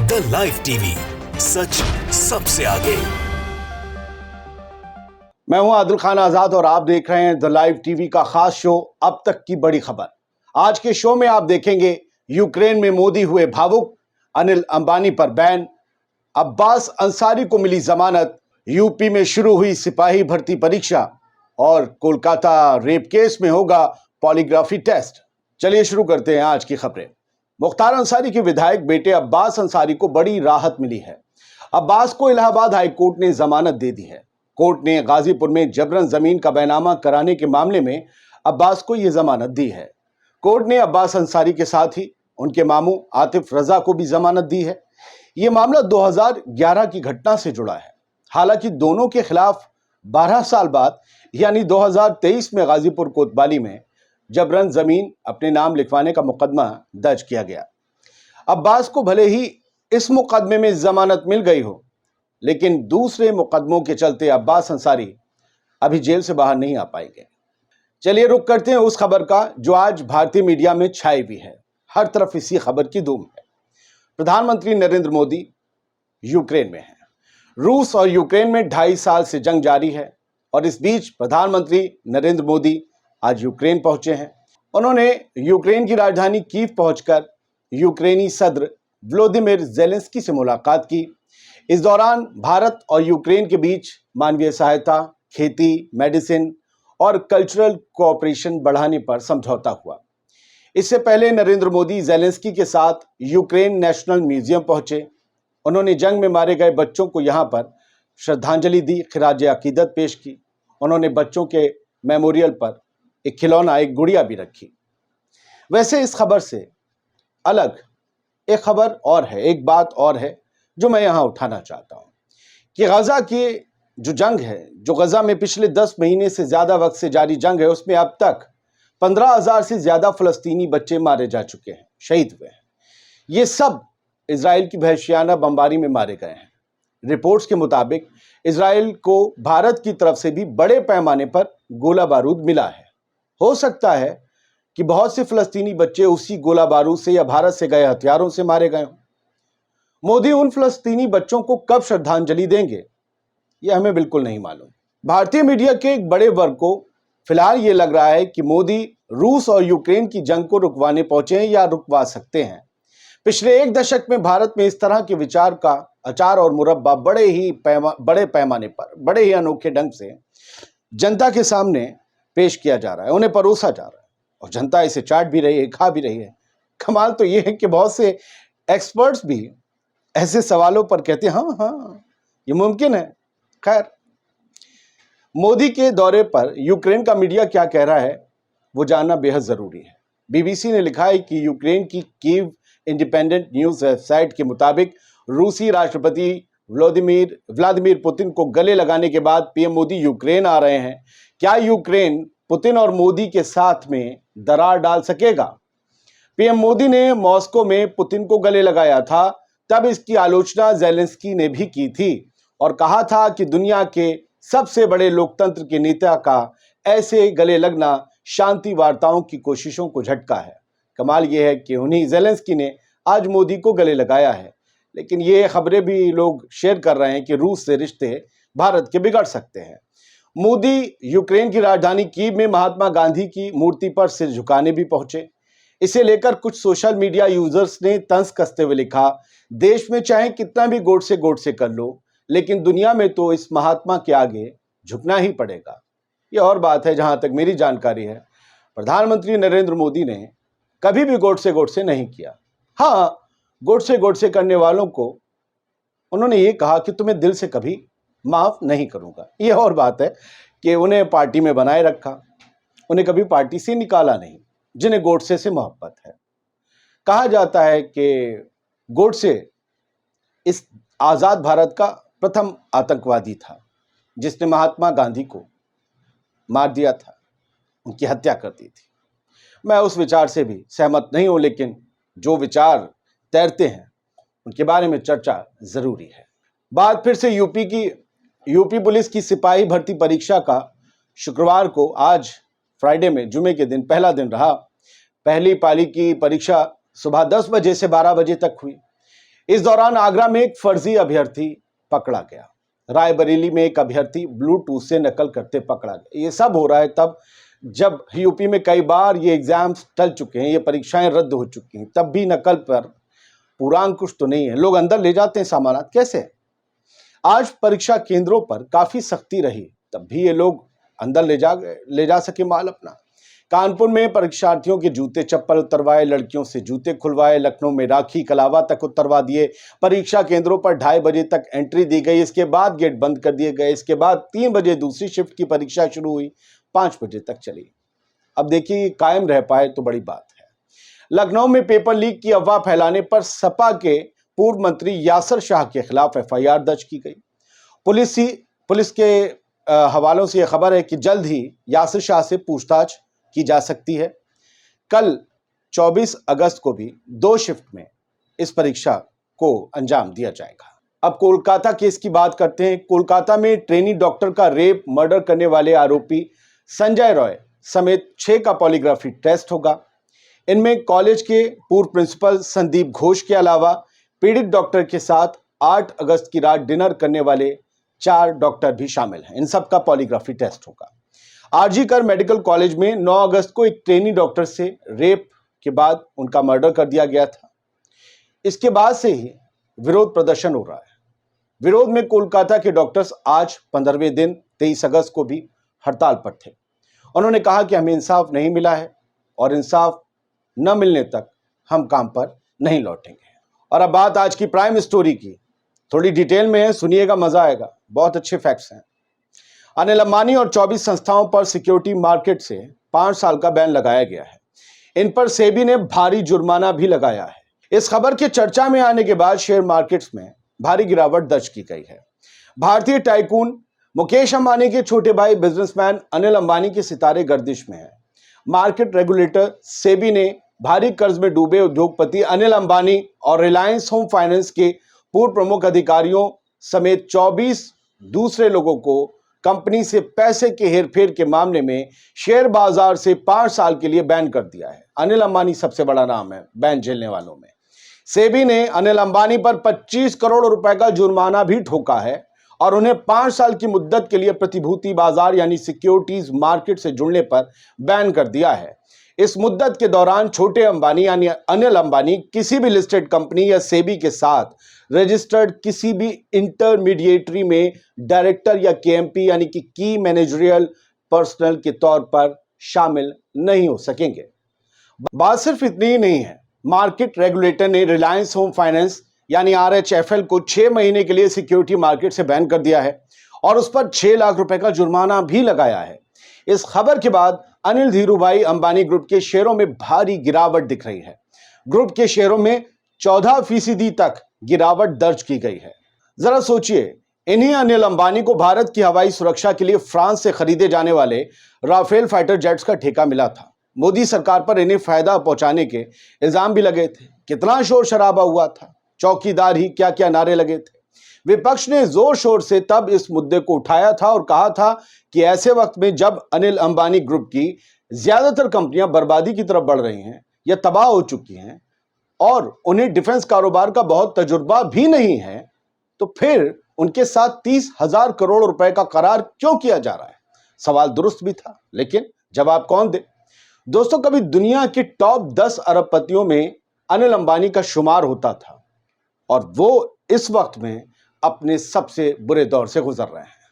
The live TV, सच सबसे आगे। मैं हूं आदिल खान आजाद और आप देख रहे हैं द लाइव टीवी का खास शो अब तक की बड़ी खबर। आज के शो में आप देखेंगे यूक्रेन में मोदी हुए भावुक, अनिल अंबानी पर बैन, अब्बास अंसारी को मिली जमानत, यूपी में शुरू हुई सिपाही भर्ती परीक्षा और कोलकाता रेप केस में होगा पॉलीग्राफी टेस्ट। चलिए शुरू करते हैं आज की खबरें। मुख्तार अंसारी के विधायक बेटे अब्बास अंसारी को बड़ी राहत मिली है। अब्बास को इलाहाबाद हाईकोर्ट ने जमानत दे दी है। कोर्ट ने गाजीपुर में जबरन जमीन का बैनामा कराने के मामले में अब्बास को यह जमानत दी है। कोर्ट ने अब्बास अंसारी के साथ ही उनके मामू आतिफ रजा को भी जमानत दी है। यह मामला 2011 की घटना से जुड़ा है। हालांकि दोनों के खिलाफ 12 साल बाद यानी 2023 में गाजीपुर कोतवाली में जबरन जमीन अपने नाम लिखवाने का मुकदमा दर्ज किया गया। अब्बास को भले ही इस मुकदमे में जमानत मिल गई हो, लेकिन दूसरे मुकदमों के चलते अब्बास अंसारी अभी जेल से बाहर नहीं आ पाएंगे। चलिए रुक करते हैं उस खबर का जो आज भारतीय मीडिया में छाई हुई है। हर तरफ इसी खबर की धूम है। प्रधानमंत्री नरेंद्र मोदी यूक्रेन में हैं। रूस और यूक्रेन में 2.5 साल से जंग जारी है और इस बीच प्रधानमंत्री नरेंद्र मोदी आज यूक्रेन पहुंचे हैं। उन्होंने यूक्रेन की राजधानी कीव पहुंचकर यूक्रेनी सदर व्लादिमीर ज़ेलेंस्की से मुलाकात की। इस दौरान भारत और यूक्रेन के बीच मानवीय सहायता, खेती, मेडिसिन और कल्चरल कोऑपरेशन बढ़ाने पर समझौता हुआ। इससे पहले नरेंद्र मोदी ज़ेलेंस्की के साथ यूक्रेन नेशनल म्यूजियम पहुंचे। उन्होंने जंग में मारे गए बच्चों को यहां पर श्रद्धांजलि दी, खिराज अकीदत पेश की। उन्होंने बच्चों के मेमोरियल पर एक खिलौना, एक गुड़िया भी रखी। वैसे इस खबर से अलग एक खबर और है, एक बात और है जो मैं यहां उठाना चाहता हूं कि गजा की जो जंग है, जो गजा में पिछले 10 महीने से ज्यादा वक्त से जारी जंग है, उसमें अब तक 15,000 से ज्यादा फलस्तीनी बच्चे मारे जा चुके हैं, शहीद हुए हैं। ये सब इजराइल की वहशियाना बमबारी में मारे गए हैं। रिपोर्ट्स के मुताबिक इजराइल को भारत की तरफ से भी बड़े पैमाने पर गोला बारूद मिला है। हो सकता है कि बहुत से फलस्तीनी बच्चे उसी गोला बारूद से या भारत से गए हथियारों से मारे गए हों। मोदी उन फलस्तीनी बच्चों को कब श्रद्धांजलि देंगे, यह हमें बिल्कुल नहीं मालूम। भारतीय मीडिया के एक बड़े वर्ग को फिलहाल यह लग रहा है कि मोदी रूस और यूक्रेन की जंग को रुकवाने पहुंचे हैं या रुकवा सकते हैं। पिछले 1 दशक में भारत में इस तरह के विचार का अचार और मुरब्बा बड़े पैमाने पर, बड़े ही अनोखे ढंग से जनता के सामने पेश किया जा रहा है, उन्हें परोसा जा रहा है और जनता इसे चाट भी रही है, खा भी रही है। कमाल तो यह है कि बहुत से एक्सपर्ट्स भी ऐसे सवालों पर कहते हैं हाँ ये मुमकिन है। खैर, मोदी के दौरे पर यूक्रेन का मीडिया क्या कह रहा है वो जानना बेहद जरूरी है। बीबीसी ने लिखा है कि यूक्रेन की कीव इंडिपेंडेंट न्यूज वेबसाइट के मुताबिक रूसी राष्ट्रपति व्लादिमीर पुतिन को गले लगाने के बाद पीएम मोदी यूक्रेन आ रहे हैं। क्या यूक्रेन पुतिन और मोदी के साथ में दरार डाल सकेगा? पीएम मोदी ने मॉस्को में पुतिन को गले लगाया था, तब इसकी आलोचना ज़ेलेंस्की ने भी की थी और कहा था कि दुनिया के सबसे बड़े लोकतंत्र के नेता का ऐसे गले लगना शांति वार्ताओं की कोशिशों को झटका है। कमाल यह है कि उन्हीं ज़ेलेंस्की ने आज मोदी को गले लगाया है। लेकिन ये खबरें भी लोग शेयर कर रहे हैं कि रूस से रिश्ते भारत के बिगड़ सकते हैं। मोदी यूक्रेन की राजधानी कीव में महात्मा गांधी की मूर्ति पर सिर झुकाने भी पहुंचे। इसे लेकर कुछ सोशल मीडिया यूजर्स ने तंज कसते हुए लिखा, देश में चाहे कितना भी गोडसे कर लो, लेकिन दुनिया में तो इस महात्मा के आगे झुकना ही पड़ेगा। यह और बात है, जहां तक मेरी जानकारी है, प्रधानमंत्री नरेंद्र मोदी ने कभी भी गोडसे नहीं किया। हाँ, गोडसे करने वालों को उन्होंने ये कहा कि तुम्हें दिल से कभी माफ नहीं करूंगा। यह और बात है कि उन्हें पार्टी में बनाए रखा, उन्हें कभी पार्टी से निकाला नहीं, जिन्हें गोडसे से मोहब्बत है। कहा जाता है कि गोडसे इस आजाद भारत का प्रथम आतंकवादी था जिसने महात्मा गांधी को मार दिया था, उनकी हत्या कर दी थी। मैं उस विचार से भी सहमत नहीं हूं, लेकिन जो विचार तैरते हैं उनके बारे में चर्चा जरूरी है। बात फिर से यूपी पुलिस की सिपाही भर्ती परीक्षा का शुक्रवार को, आज फ्राइडे में, जुमे के दिन पहला दिन रहा। पहली पाली की परीक्षा सुबह 10 बजे से 12 बजे तक हुई। इस दौरान आगरा में एक फर्जी अभ्यर्थी पकड़ा गया। रायबरेली में एक अभ्यर्थी ब्लूटूथ से नकल करते पकड़ा गया। ये सब हो रहा है तब जब यूपी में कई बार ये एग्जाम्स टल चुके हैं, ये परीक्षाएं रद्द हो चुकी हैं, तब भी नकल पर पूरा अंकुश तो नहीं है। लोग अंदर ले जाते हैं सामान। कैसे? आज परीक्षा केंद्रों पर काफी सख्ती रही, तब भी ये लोग अंदर ले जा सके माल अपना। कानपुर में परीक्षार्थियों के जूते चप्पल उतरवाए, लड़कियों से जूते खुलवाए, लखनऊ में राखी कलावा तक उतरवा दिए। परीक्षा केंद्रों पर 2:30 बजे तक एंट्री दी गई, इसके बाद गेट बंद कर दिए गए। इसके बाद 3 बजे दूसरी शिफ्ट की परीक्षा शुरू हुई, 5 बजे तक चली। अब देखिए कायम रह पाए तो बड़ी बात है। लखनऊ में पेपर लीक की अफवाह फैलाने पर सपा के पूर्व मंत्री यासिर शाह के खिलाफ FIR दर्ज की गई। पुलिस के हवालों से यह खबर है कि जल्द ही यासिर शाह से पूछताछ की जा सकती है। कल 24 अगस्त को भी 2 शिफ्ट में इस परीक्षा को अंजाम दिया जाएगा। अब कोलकाता केस की बात करते हैं। कोलकाता में ट्रेनी डॉक्टर का रेप मर्डर करने वाले आरोपी संजय रॉय समेत 6 का पॉलीग्राफी टेस्ट होगा। इनमें कॉलेज के पूर्व प्रिंसिपल संदीप घोष के अलावा पीड़ित डॉक्टर के साथ 8 अगस्त की रात डिनर करने वाले 4 डॉक्टर भी शामिल हैं। इन सब का पॉलीग्राफी टेस्ट होगा। RG कर मेडिकल कॉलेज में 9 अगस्त को एक ट्रेनी डॉक्टर से रेप के बाद उनका मर्डर कर दिया गया था। इसके बाद से ही विरोध प्रदर्शन हो रहा है। विरोध में कोलकाता के डॉक्टर्स आज 15वें दिन 23 अगस्त को भी हड़ताल पर थे। उन्होंने कहा कि हमें इंसाफ नहीं मिला है और इंसाफ न मिलने तक हम काम पर नहीं लौटेंगे। और अब बात आज की प्राइम स्टोरी की, थोड़ी डिटेल में है, सुनिएगा, मजा आएगा। बहुत अच्छे फैक्ट्स हैं। अनिल अंबानी और 24 संस्थाओं पर सिक्योरिटी मार्केट से 5 साल का बैन लगाया गया है। इन पर सेबी ने भारी जुर्माना भी लगाया है। इस खबर के चर्चा में आने के बाद शेयर मार्केट्स में भारी गिरावट दर्ज की गई है। भारतीय टाइकून मुकेश अंबानी के छोटे भाई बिजनेसमैन अनिल अंबानी के सितारे गर्दिश में हैं। मार्केट रेगुलेटर सेबी ने भारी कर्ज में डूबे उद्योगपति अनिल अंबानी और रिलायंस होम फाइनेंस के पूर्व प्रमुख अधिकारियों समेत 24 दूसरे लोगों को कंपनी से पैसे के हेरफेर के मामले में शेयर बाजार से 5 साल के लिए बैन कर दिया है। अनिल अंबानी सबसे बड़ा नाम है बैन झेलने वालों में। सेबी ने अनिल अंबानी पर 25 करोड़ रुपए का जुर्माना भी ठोका है और उन्हें 5 साल की मुद्दत के लिए प्रतिभूति बाजार यानी सिक्योरिटीज मार्केट से जुड़ने पर बैन कर दिया है। इस मुद्दत के दौरान छोटे अंबानी यानी अनिल अंबानी किसी भी लिस्टेड कंपनी या सेबी के साथ रजिस्टर्ड किसी भी इंटरमीडिएटरी में डायरेक्टर या KMP यानी कि की मैनेजरियल पर्सनल के तौर पर शामिल नहीं हो सकेंगे। बात सिर्फ इतनी ही नहीं है। मार्केट रेगुलेटर ने रिलायंस होम फाइनेंस यानी RHFL को 6 महीने के लिए सिक्योरिटी मार्केट से बैन कर दिया है और उस पर 6 लाख रुपए का जुर्माना भी लगाया है। इस खबर के बाद अनिल धीरूभाई अंबानी ग्रुप के शेयरों में भारी गिरावट दिख रही है। ग्रुप के शेयरों में 14% तक गिरावट दर्ज की गई है। जरा सोचिए, इन्हीं अनिल अंबानी को भारत की हवाई सुरक्षा के लिए फ्रांस से खरीदे जाने वाले राफेल फाइटर जेट्स का ठेका मिला था। मोदी सरकार पर इन्हें फायदा पहुंचाने के इल्जाम भी लगे थे। कितना शोर शराबा हुआ था, चौकीदार ही क्या क्या नारे लगे थे। विपक्ष ने जोर शोर से तब इस मुद्दे को उठाया था और कहा था कि ऐसे वक्त में जब अनिल अंबानी ग्रुप की ज्यादातर कंपनियां बर्बादी की तरफ बढ़ रही हैं या तबाह हो चुकी हैं और उन्हें डिफेंस कारोबार का बहुत तजुर्बा भी नहीं है, तो फिर उनके साथ 30,000 करोड़ रुपए का करार क्यों किया जा रहा है? सवाल दुरुस्त भी था, लेकिन जवाब कौन दे? दोस्तों, कभी दुनिया के टॉप 10 अरबपतियों में अनिल अंबानी का शुमार होता था और वो इस वक्त में अपने सबसे बुरे दौर से गुजर रहे हैं।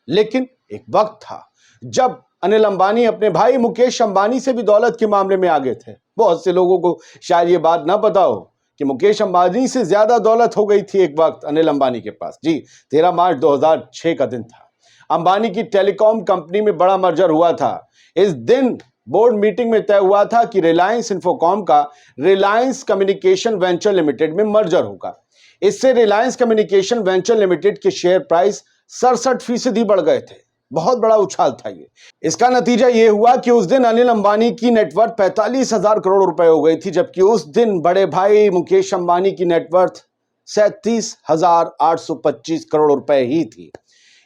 लेकिन एक वक्त था जब अनिल अंबानी अपने भाई मुकेश अंबानी से भी दौलत के मामले में आगे थे। बहुत से लोगों को शायद ये बात ना पता हो कि मुकेश अंबानी से ज्यादा दौलत हो गई थी एक वक्त अनिल अंबानी के पास। जी, 13 मार्च 2006 का दिन था। अंबानी की टेलीकॉम कंपनी में बड़ा मर्जर हुआ था। इस दिन बोर्ड मीटिंग में तय हुआ था कि रिलायंस इंफोकॉम का रिलायंस कम्युनिकेशन वेंचर लिमिटेड में मर्जर होगा। इससे रिलायंस कम्युनिकेशन वेंचर लिमिटेड के शेयर प्राइस 67% बढ़ गए थे। बहुत बड़ा उछाल था ये। इसका नतीजा ये हुआ कि उस दिन अनिल अंबानी की नेटवर्थ 45,000 करोड़ रुपए हो गई थी, जबकि उस दिन बड़े भाई मुकेश अंबानी की नेटवर्थ 37,825 करोड़ रुपए ही थी।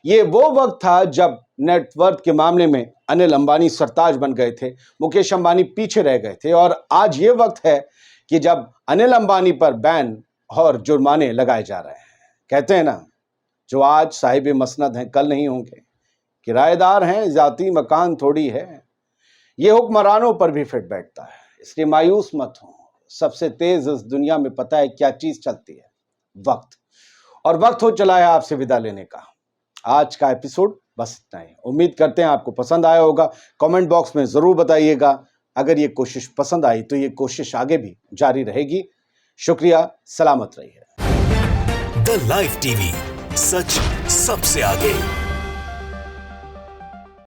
ये वो वक्त था जब नेटवर्थ के मामले में अनिल अंबानी सरताज बन गए थे, मुकेश अंबानी पीछे रह गए थे। और आज ये वक्त है कि जब अनिल अंबानी पर बैन और जुर्माने लगाए जा रहे हैं। कहते हैं ना, जो आज साहिब मसनद हैं कल नहीं होंगे, किराएदार हैं जाती मकान थोड़ी है। ये हुक्मरानों पर भी फिट बैठता है, इसलिए मायूस मत हो। सबसे तेज इस दुनिया में पता है क्या चीज चलती है? वक्त। और वक्त हो चला है आपसे विदा लेने का। आज का एपिसोड बस इतना ही। उम्मीद करते हैं आपको पसंद आया होगा। कमेंट बॉक्स में जरूर बताइएगा। अगर ये कोशिश पसंद आई तो ये कोशिश आगे भी जारी रहेगी। शुक्रिया, सलामत रहिए। द लाइव टीवी, सच सबसे आगे।